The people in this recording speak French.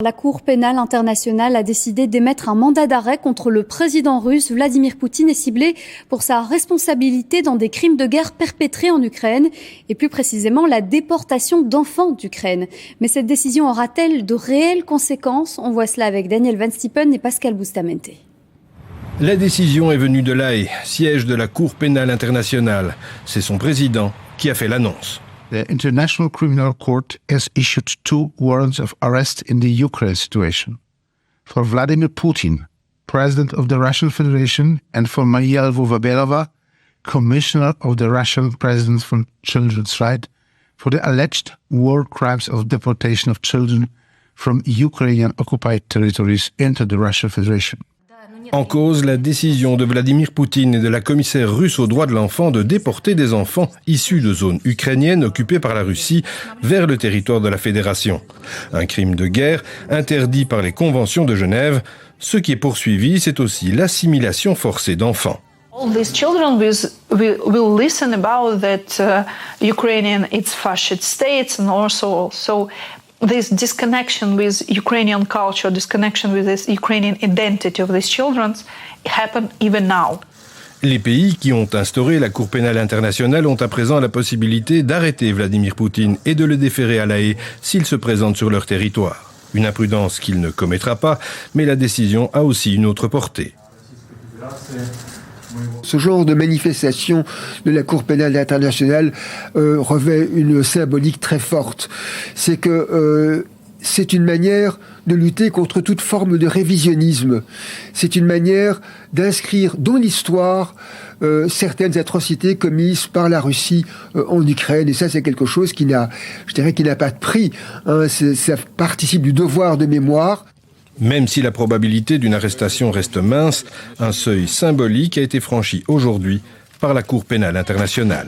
La Cour pénale internationale a décidé d'émettre un mandat d'arrêt contre le président russe Vladimir Poutine et ciblé pour sa responsabilité dans des crimes de guerre perpétrés en Ukraine et plus précisément la déportation d'enfants d'Ukraine. Mais cette décision aura-t-elle de réelles conséquences? On voit cela avec Daniel Van Stiepen et Pascal Bustamante. La décision est venue de La Haye, siège de la Cour pénale internationale. C'est son président qui a fait l'annonce. The International Criminal Court has issued 2 warrants of arrest in the Ukraine situation. For Vladimir Putin, President of the Russian Federation, and for Maria Lvova-Belova, Commissioner of the Russian President for Children's Rights, for the alleged war crimes of deportation of children from Ukrainian occupied territories into the Russian Federation. En cause, la décision de Vladimir Poutine et de la commissaire russe aux droits de l'enfant de déporter des enfants issus de zones ukrainiennes occupées par la Russie vers le territoire de la Fédération. Un crime de guerre interdit par les conventions de Genève. Ce qui est poursuivi, c'est aussi l'assimilation forcée d'enfants. All these children will listen about that Ukrainian it's fascist states and also this disconnection with Ukrainian culture, disconnection with this Ukrainian identity of these children happen even now. Les pays qui ont instauré la Cour pénale internationale ont à présent la possibilité d'arrêter Vladimir Poutine et de le déférer à La Haye s'il se présente sur leur territoire. Une imprudence qu'il ne commettra pas, mais la décision a aussi une autre portée. Ce genre de manifestation de la Cour pénale internationale revêt une symbolique très forte. C'est que c'est une manière de lutter contre toute forme de révisionnisme. C'est une manière d'inscrire dans l'histoire certaines atrocités commises par la Russie en Ukraine. Et ça, c'est quelque chose qui n'a pas de prix. Ça participe du devoir de mémoire. Même si la probabilité d'une arrestation reste mince, un seuil symbolique a été franchi aujourd'hui par la Cour pénale internationale.